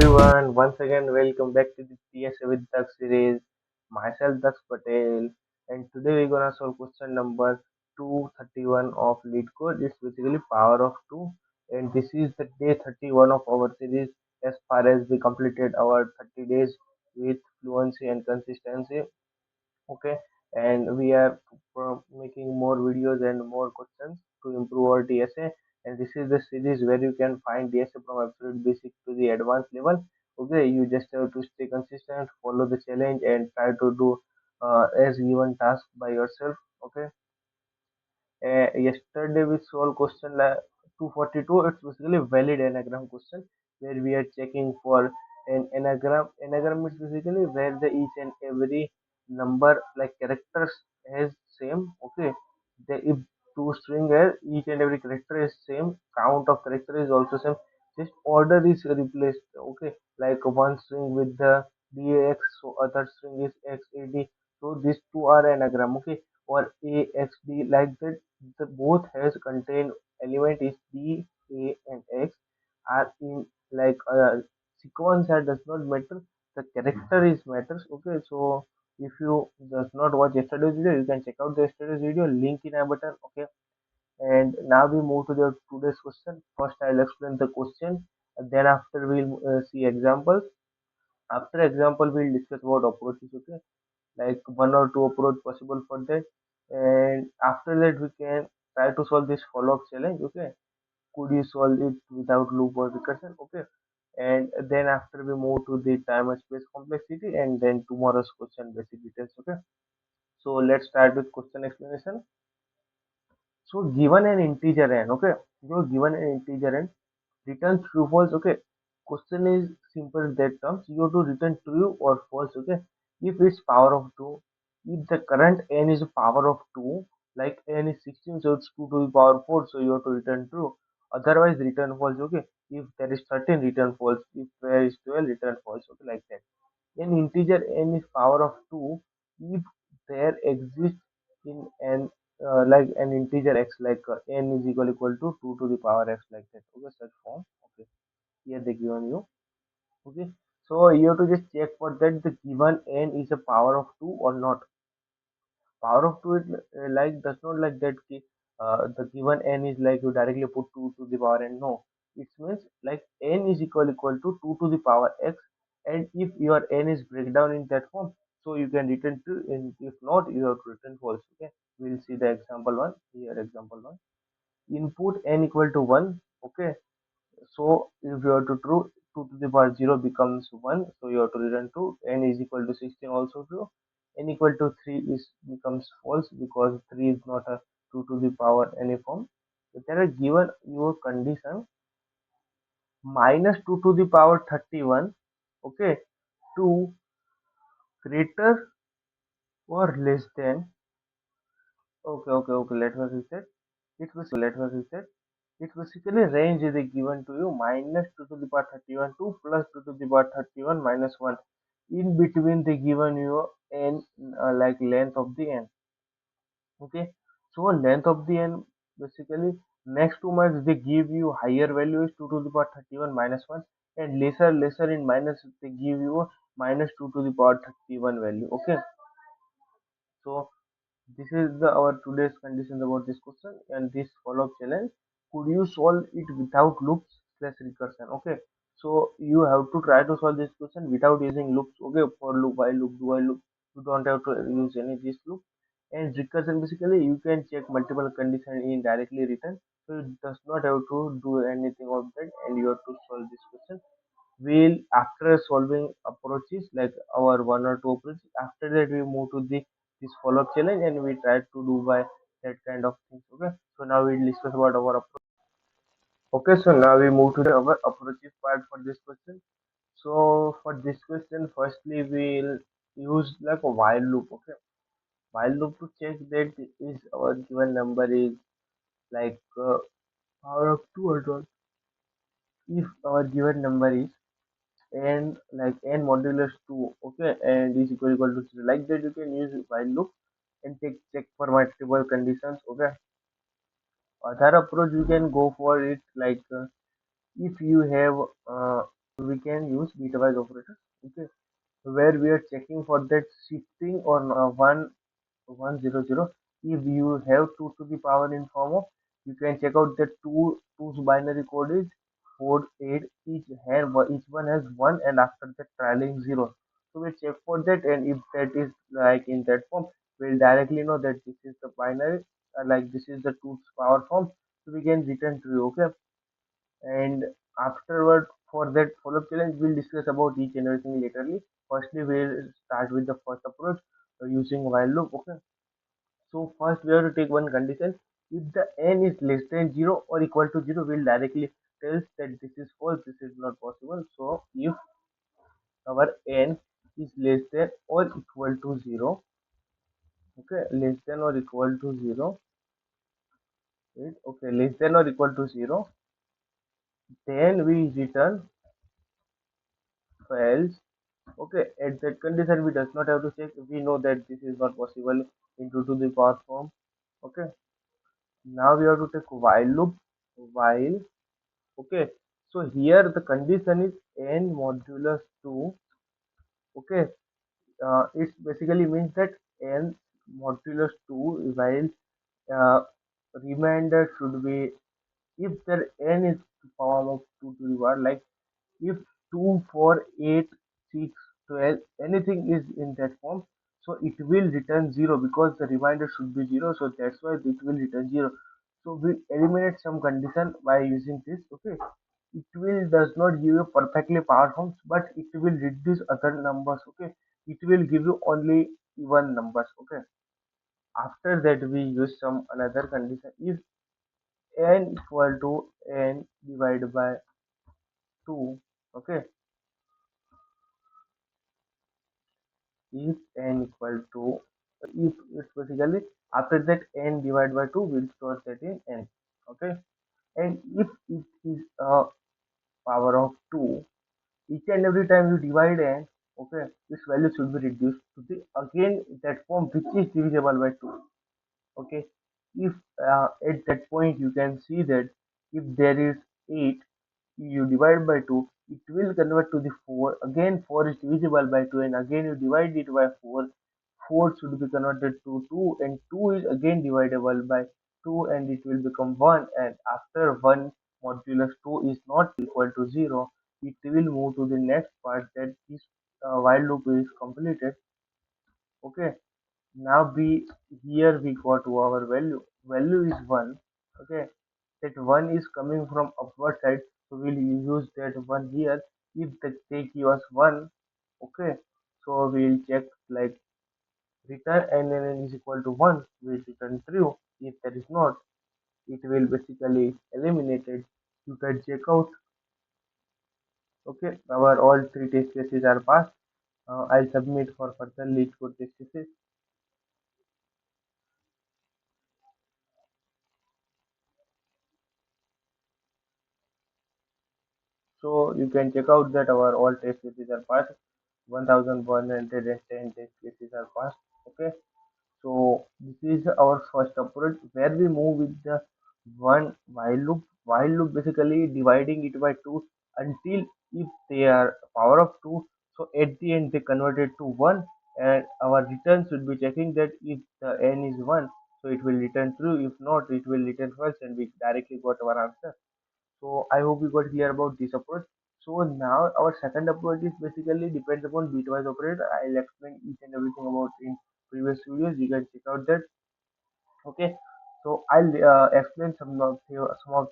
everyone, once again welcome back to the DSA with DAX series. Myself Dax Patel, and today we're gonna solve question number 231 of Leetcode. It's basically power of 2, and this is the day 31 of our series as far as we completed our 30 days with fluency and consistency. Okay, and we are making more videos and more questions to improve our DSA, and this is the series where you can find DSA from absolute basic to the advanced level. Okay, you just have to stay consistent, follow the challenge, and try to do as given task by yourself. Okay, yesterday we solved question 242. It's basically valid anagram question where we are checking for an anagram. Anagram is basically where the each and every number like characters is same. Okay, if two string are each and every character is same, count of character is also same. Just order is replaced. Okay, like one string with the DAX, so other string is XAD. So these two are anagram. Okay, or AXD like that the both has contain element is D, A and X are in like sequence that does not matter. The character is matters. Okay, so if you does not watch yesterday's video, you can check out the yesterday's video. Link in a button. Okay, and now we move to the today's question. First, I'll explain the question. And then after we'll see examples. After example, we'll discuss about approaches. Okay, like one or two approach possible for that, and after that we can try to solve this follow-up challenge. Okay, could you solve it without loop or recursion? Okay, and then after we move to the time and space complexity, and then tomorrow's question basic details. Okay, so let's start with question explanation. So given an integer n, okay, you're given an integer n, return true false. Okay, question is simple in that terms. You have to return true or false. Okay, if it's power of 2, if the current n is power of 2, like n is 16, so it's 2 to the power 4, so you have to return true, otherwise return false. Okay, if there is 13, return false. If there is 12, return false. Okay, like that. An integer n is power of 2 if there exists in an like an integer x, like n is equal to 2 to the power x, like that. Okay, such form. Okay, here they given you. Okay, so you have to just check for that the given n is a power of 2 or not. Power of 2 it like does not like that the given n is like you directly put 2 to the power n. No, it means like n is equal to 2 to the power x, and if your n is breakdown in that form, so you can return true, and if not, you have to return false. Okay, we'll see the example one here. Example one, input n equal to 1. Okay, so if you are to true, 2 to the power 0 becomes 1, so you have to return true. N is equal to 16 also true. N equal to 3 is becomes false because 3 is not a 2 to the power any form. If there are given your condition minus 2 to the power 31, okay, to greater or less than, okay, let me reset. It basically range is given to you minus 2 to the power 31 to plus 2 to the power 31 minus 1. In between they given you n like length of the n. Okay, so length of the n basically next two marks they give you higher value is 2 to the power 31 minus 1, and lesser in minus they give you minus 2 to the power 31 value. Okay, so this is the our today's conditions about this question and this follow-up challenge. Could you solve it without loops plus recursion? Okay, so you have to try to solve this question without using loops. Okay, for loop, while loop, do while loop. You don't have to use any of this loop. And recursion basically you can check multiple conditions in directly written. So it does not have to do anything of that, and you have to solve this question. We'll after solving approaches like our one or two approaches, after that we move to the this follow-up challenge and we try to do by that kind of things. Okay, so now we'll discuss about our approach. Okay, so now we move to the our approaches part for this question. So for this question, firstly we'll use like a while loop. Okay, while loop to check that is our given number is like power of 2 or not. If our given number is and like n modulus 2, okay, and is equal to 0, like that you can use while loop and check for multiple conditions. Okay, other approach you can go for it like if you have we can use bitwise operator. Okay, where we are checking for that shifting on 100. If you have 2 to the power in form of, you can check out that two's binary code is 4 8, each one has 1, and after that trailing 0. So we check for that, and if that is like in that form, we'll directly know that this is the binary, like this is the two's power form, so we can return true. Okay, and afterward, for that follow-up challenge, we'll discuss about each and everything laterly. Firstly, we'll start with the first approach using while loop. Okay, so first we have to take one condition. If the n is less than 0 or equal to 0, we'll directly tell that this is false, this is not possible. So if our n is less than or equal to 0, okay, less than or equal to 0, right? Okay, less than or equal to 0, then we return false. Okay, at that condition, we does not have to check. We know that this is not possible in 2 to the power form. Okay, now we have to take while loop. While, okay, so here the condition is n modulus 2. Okay, it basically means that n modulus 2 while uh, remainder should be, if the n is form of 2 to the power, like if 2, 4, 8, 6, 12, anything is in that form, so it will return 0 because the remainder should be 0, so that's why it will return 0. So we eliminate some condition by using this. Okay, it will does not give you perfectly power forms, but it will reduce other numbers. Okay, it will give you only even numbers. Okay, after that we use some another condition. If n equal to n divided by 2, okay, if n equal to, if it's basically after that n divided by 2, we'll store that in n. Okay, and if it is a power of 2, each and every time you divide n, okay, this value should be reduced to the again that form which is divisible by 2. Okay, if at that point you can see that if there is 8, you divide by 2, it will convert to the 4. Again 4 is divisible by 2, and again you divide it by 4. 4 should be converted to 2, and 2 is again dividable by 2, and it will become 1. And after 1 modulus 2 is not equal to 0, it will move to the next part, that this while loop is completed. Okay, now we, here we got to our value is 1. Okay, that 1 is coming from upward side, so we'll use that 1 here. If the take was 1, okay, so we'll check like return n is equal to 1, we'll return true. If that is not, it will basically eliminated. You can check out. Okay, our all three test cases are passed. I'll submit for further lead code test cases. So you can check out that our all test cases are passed. 1110 test cases are passed. Okay, so this is our first approach where we move with the one while loop. While loop basically dividing it by 2 until if they are power of 2. So at the end they convert it to 1, and our return should be checking that if the n is 1, so it will return true. If not, it will return false, and we directly got our answer. So I hope you got clear about this approach. So now our second approach is basically depends upon bitwise operator. I'll explain each and everything about in previous videos. You can check out that. Okay. So I'll explain some of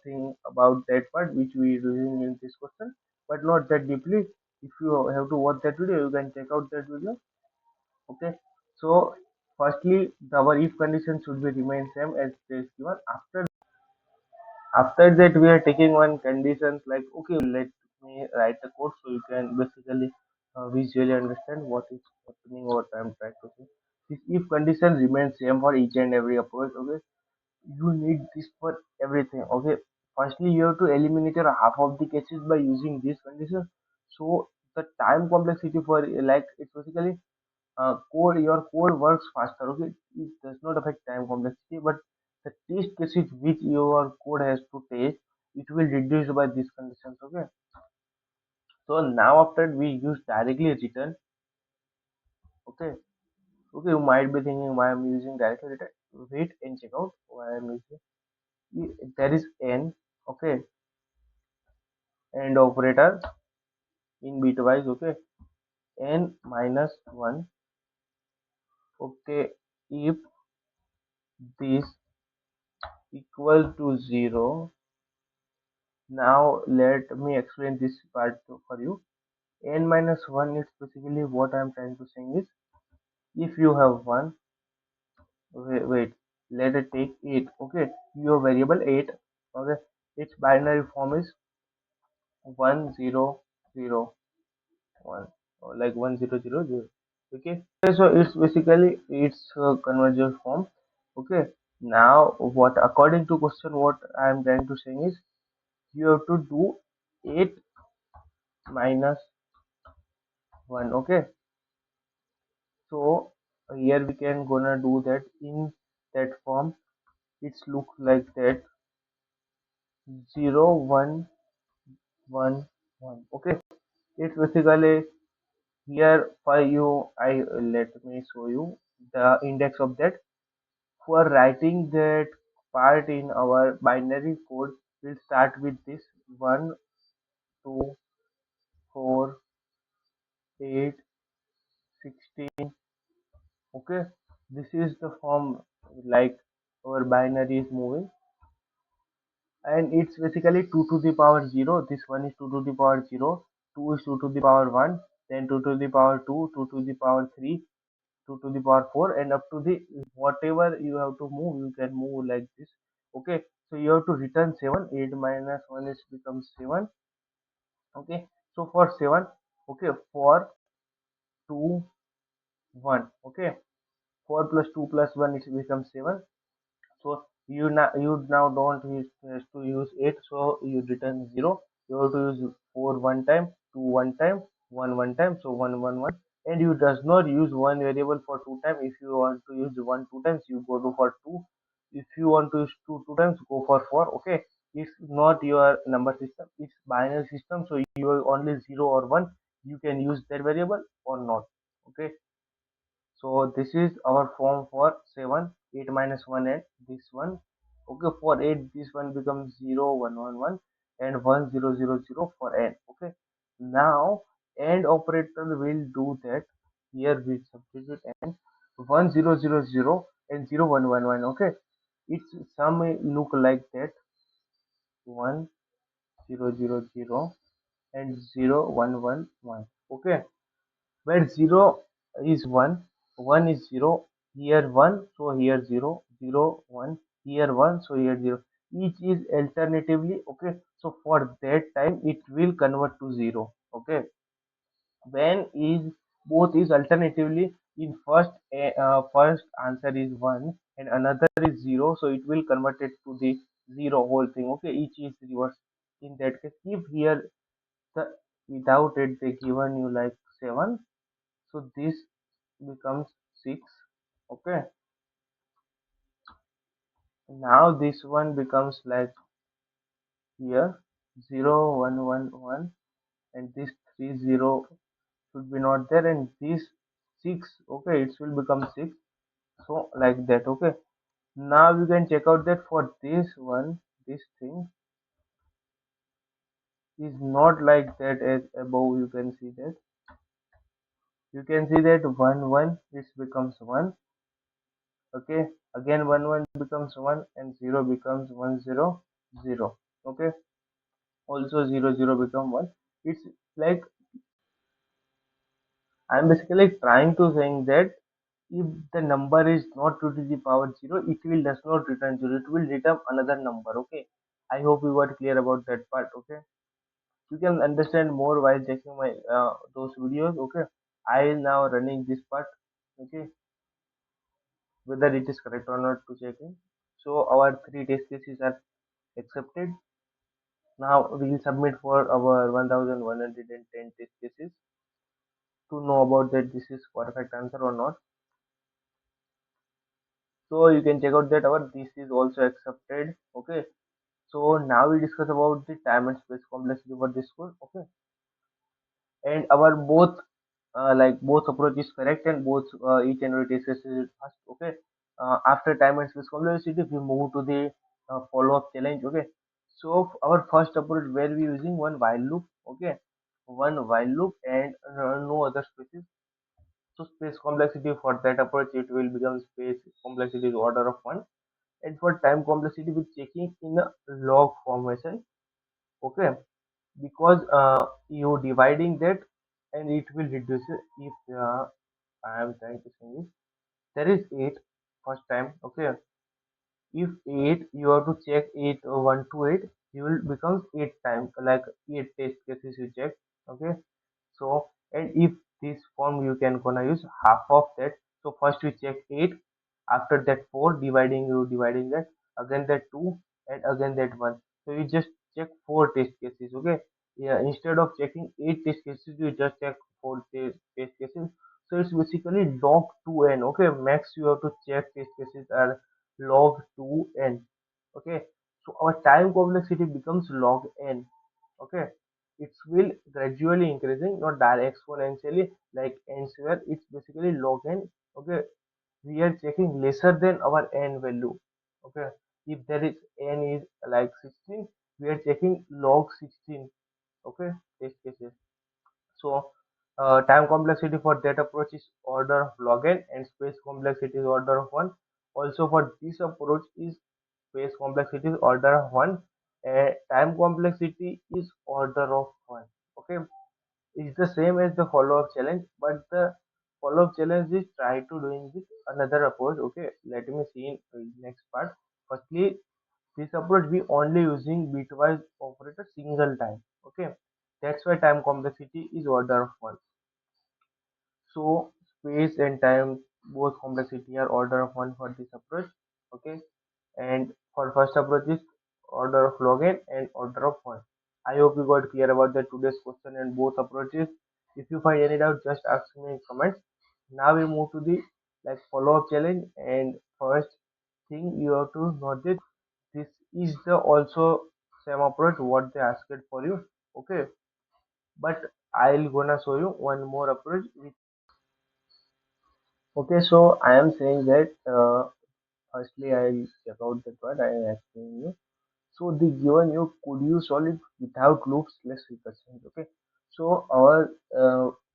thing about that part which we using in this question, but not that deeply. If you have to watch that video, you can check out that video. Okay. So firstly, our if condition should be remain same as this given. After that, we are taking one conditions like, okay, let me write the code so you can basically visually understand what is happening, what I'm trying to say. This if condition remains same for each and every approach. Okay, you need this for everything. Okay, firstly you have to eliminate your half of the cases by using this condition. So the time complexity for like it's basically code, your code works faster. Okay, it does not affect time complexity, but the test cases which your code has to test, it will reduce by these conditions. Okay, So now after we use directly return, okay. Okay, you might be thinking why I'm using directly return. Wait and check out why I'm using. There is n, okay, and operator in bitwise, okay, n minus 1, okay, if this equal to 0. Now let me explain this part for you. N minus 1 is basically what I'm trying to say is, if you have 1, wait, let it take 8, okay, your variable 8, okay, its binary form is 1001, or like 1000, okay. So it's basically its conversion form, okay. Now what, according to question, what I'm trying to say is, you have to do 8 minus 1, okay. So here we can gonna do that in that form. It's look like that, 0 1 1 1, okay. It's basically, here for you, I let me show you the index of that. For writing that part in our binary code, we'll start with this 1 2 4 8 16, okay. This is the form, like our binary is moving, and it's basically 2 to the power 0. This one is 2 to the power 0, 2 is 2 to the power 1, then 2 to the power 2, 2 to the power 3, 2 to the power 4, and up to the whatever you have to move, you can move like this, okay. So you have to return 7. 8 minus 1 is becomes 7, okay. So for 7, okay, 4 2 1, okay, 4 plus 2 plus 1 is becomes 7. So you now don't use to use 8, so you return 0. You have to use 4 one time, 2 one time, 1 one time, so 1 1 1. And you does not use one variable for 2 times. If you want to use 1 2 times, you go to for 2. If you want to use 2 times, go for 4, okay. It's not your number system, it's binary system, so you are only 0 or 1, you can use that variable or not, okay. So this is our form for 7, 8 minus 1 and this one. Okay, for 8 this one becomes 0 1 1 1 and 1 0 0 0 for n. Okay. Now AND operator will do that. Here we substitute and 1 0 0 0 and 0 1 1 1. Okay. It's some may look like that, 1 0 0 0 and 0 1 1 1. Okay, where 0 is 1, 1 is 0, here 1, so here 0, 0 1, here 1, so here 0. Each is alternatively, okay. So for that time it will convert to 0, okay. When is both is alternatively, in first answer is 1 and another is 0, so it will convert it to the 0 whole thing, okay. Each is reverse. In that case, if here the without it they given you like 7, so this becomes 6, okay. Now this one becomes like here 0 1 1 1, and this 3 0 should be not there, and this 6, okay, it will become 6, so like that, okay. Now you can check out that for this one, this thing is not like that. As above you can see that, 1 1 this becomes 1, okay. Again 1 1 becomes 1 and 0 becomes 1 0 0, okay. Also 0 0 become 1. It's like, I'm basically trying to saying that if the number is not 2 to the power 0, it will does not return 0, it will return another number, okay. I hope you got clear about that part, okay. You can understand more while checking my those videos, okay. I now running this part, okay, whether it is correct or not to checking. So our three test cases are accepted. Now we will submit for our 1110 test cases to know about that this is perfect answer or not. So you can check out that our this is also accepted, okay. So now we discuss about the time and space complexity for this code, okay. and our both both approach is correct, and both each and every test case is fast. Okay. After time and space complexity, we move to the follow-up challenge. Okay. So our first approach where we using one while loop. Okay, one while loop and no other spaces. So space complexity for that approach it will become space complexity is order of one, and for time complexity we checking in a log formation. Okay, because you dividing that and it will reduce it if I am trying to say is there is 8 first time. Okay, if 8 you have to check 8 1 to 8, you will become 8 times like 8 test cases you check. Okay, so and if this form you can gonna use half of that. So first you check 8, after that 4 dividing you dividing that, again that 2, and again that 1. So you just check 4 test cases. Okay, yeah, instead of checking 8 test cases you just check 4 test cases. So it's basically log 2n. Okay, max you have to check test cases are log 2n. Okay, so our time complexity becomes log n. Okay, it will gradually increasing, not direct exponentially like n square. It's basically log n. Okay, we are checking lesser than our n value. Okay, if there is n is like 16, we are checking log 16. Okay, test cases. So time complexity for that approach is order of log n, and space complexity is order of 1. Also for this approach is space complexity is order of 1, and time complexity is order of 1. Okay, it's the same as the follow-up challenge, but the follow-up challenge is try to doing with another approach. Okay, let me see in next part. Firstly, this approach we only using bitwise operator single time. Okay, that's why time complexity is order of 1. So space and time both complexity are order of 1 for this approach. Okay, and for first approach is order of log n and order of 1. I hope you got clear about the today's question and both approaches. If you find any doubt, just ask me in comments. Now we move to the follow-up challenge, and first thing you have to know that this is the also same approach what they asked for you. Okay, but I'll gonna show you one more approach. Okay, so I am saying that firstly I'll check out that what I am asking you. So the given you could you solve it without loops less recursion. Okay, so our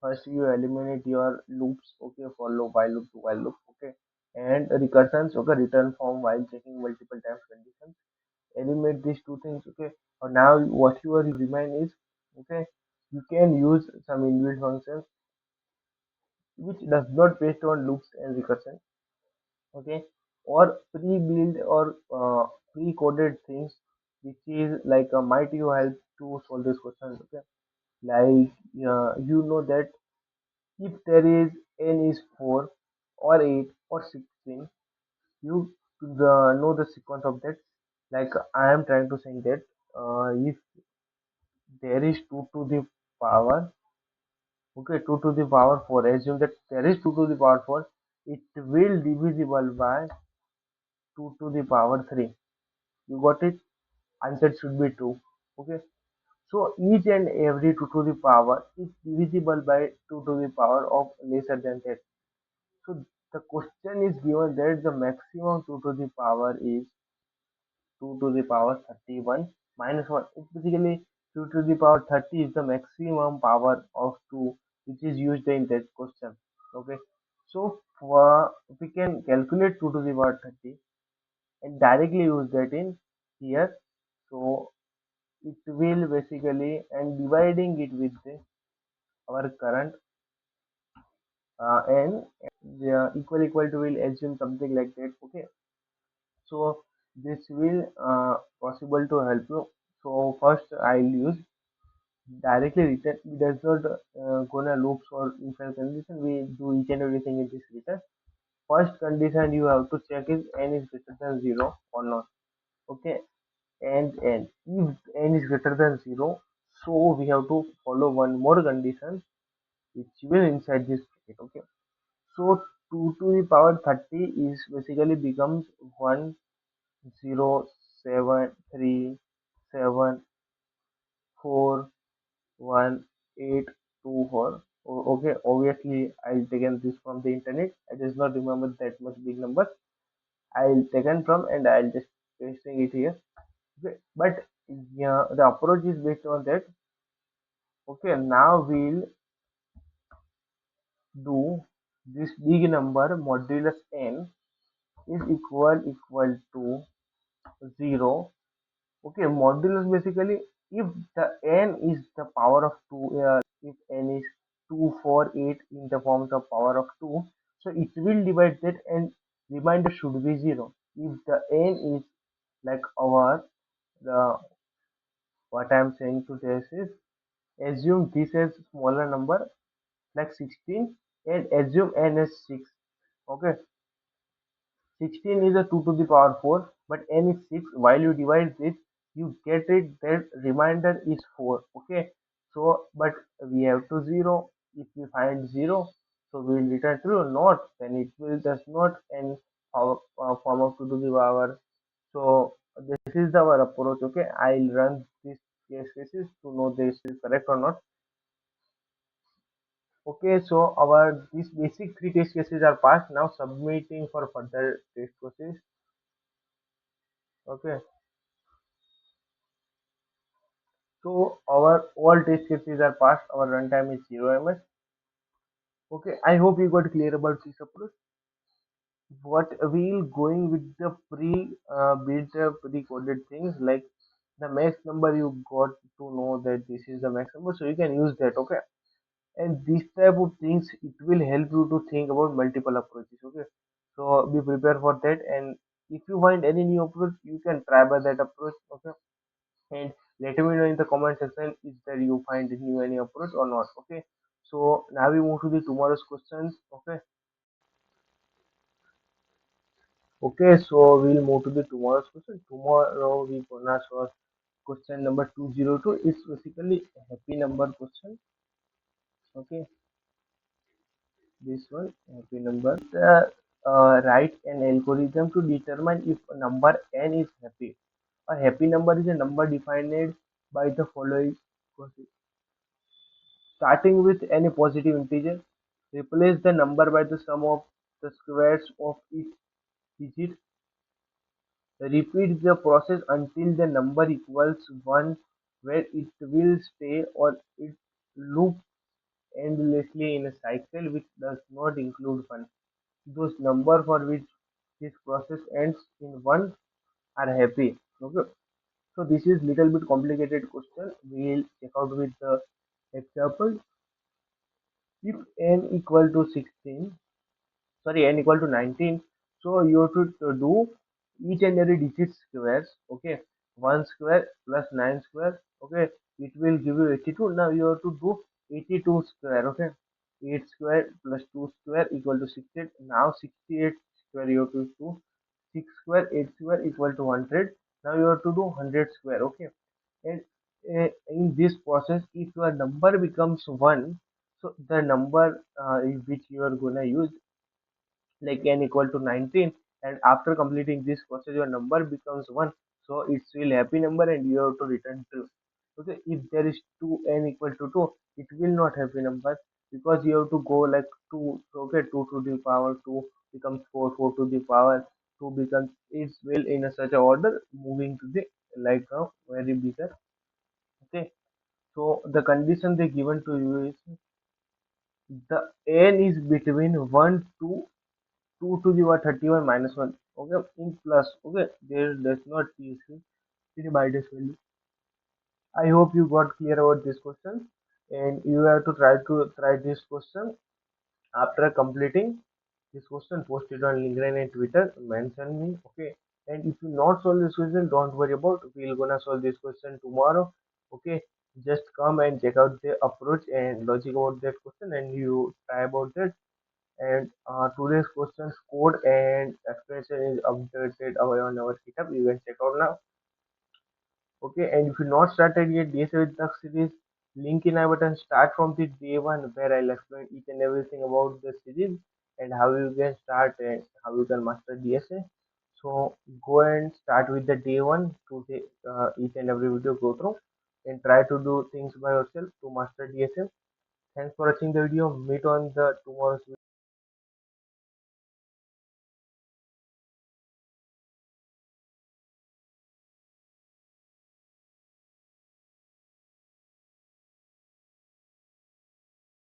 first you eliminate your loops. Okay, for loop while loop to while loop. Okay, and recursions. Okay, return from while checking multiple times conditions. Eliminate these two things. Okay, now what you will remain is, okay, you can use some inbuilt functions which does not based on loops and recursion. Okay, or pre-built or pre-coded things which is might you help to solve this question. Okay, like you know that if there is n is 4 or 8 or 16, you know the sequence of that. Like I am trying to say that if there is 2 to the power, okay, 2 to the power 4, assume that there is 2 to the power 4, it will divisible by 2 to the power 3. You got it? Answer should be 2. Okay, so each and every 2 to the power is divisible by 2 to the power of lesser than that. So the question is given that the maximum 2 to the power is 2 to the power 31 minus 1. It's basically 2 to the power 30 is the maximum power of 2 which is used in that question. Okay, so we can calculate 2 to the power 30 and directly use that in here. So it will basically and dividing it with our current n, the equal to will assume something like that. Okay, so this will possible to help you. So first I'll use directly return. We does not gonna loops or if condition. We do each and everything in this return. First condition you have to check is n is greater than 0 or not. Okay, and n, if n is greater than 0, so we have to follow one more condition which will inside this bracket. Okay, so 2 to the power 30 is basically becomes 107374821. 2 4. Okay, obviously I'll taken this from the internet. I just not remember that much big number. I'll taken from and I'll just pasting it here. Okay, but yeah, the approach is based on that. Okay, now we'll do this big number modulus n is equal to 0. Okay, modulus basically if the n is the power of 2, if n is 248 in the forms of power of 2, so it will divide that and remainder should be 0. If the n is like our the what I'm saying to this is assume this as smaller number like 16 and assume n as 6. Okay, 16 is a 2 to the power 4, but n is 6. While you divide this, you get it that remainder is 4. Okay, so but we have to 0. If we find 0, so we will return true. Not, then it will does not n form of 2 to the power. So this is our approach. Okay, I'll run this case cases to know this is correct or not. Okay, so our these basic three test cases are passed. Now submitting for further test cases. Okay, so our all test cases are passed. Our runtime is 0 ms. Okay, I hope you got clear about this approach. What we'll going with the built pre-coded things like the max number you got to know that this is the max number, so you can use that. Okay, and this type of things it will help you to think about multiple approaches. Okay, so be prepared for that, and if you find any new approach, you can try by that approach. Okay, and let me know in the comment section if that you find new any approach or not. Okay, so now we move to the tomorrow's questions. Okay, so we'll move to the tomorrow's question. Tomorrow we gonna solve question number 202. It's basically a happy number question. Okay, this one happy number. Write an algorithm to determine if a number n is happy. A happy number is a number defined by the following process. Starting with any positive integer, replace the number by the sum of the squares of each digit. Repeat the process until the number equals 1, where it will stay or it loop endlessly in a cycle which does not include 1. Those numbers for which this process ends in 1 are happy. Okay. So this is little bit complicated question. We'll check out with the example. If n equal to 16, sorry, n equal to 19, so you have to do each and every digit squares. Okay, 1 square plus 9 square. Okay, it will give you 82. Now you have to do 82 square. Okay, 8 square plus 2 square equal to 68. Now 68 square you have to do 6 square, 8 square equal to 100. Now you have to do 100 square. Okay, and in this process if your number becomes 1, so the number which you are gonna use like n equal to 19, and after completing this process your number becomes 1, so it's still happy number and you have to return true. Okay, if there is 2 n equal to 2, it will not happy number because you have to go like 2. So okay, 2 to the power 2 becomes 4, 4 to the power 2 becomes, it's will in a such a order moving to the like a very bigger. Okay, so the condition they given to you is the n is between 1 to 2 to the power 31 minus 1. Okay, in plus. Okay, there does not use the minus value. I hope you got clear about this question, and you have to try this question. After completing this question, post it on LinkedIn and Twitter, mention me. Okay, and if you not solve this question, don't worry about, we're gonna solve this question tomorrow. Okay, just come and check out the approach and logic about that question and you try about that. And today's questions code and explanation is updated on our GitHub. You can check out now. Okay, and if you not started yet DSA with the series, link in I button. Start from the day one where I'll explain each and everything about the series and how you can start and how you can master DSA. So go and start with the day one to the each and every video go through and try to do things by yourself to master DSA. Thanks for watching the video. Meet on the tomorrow's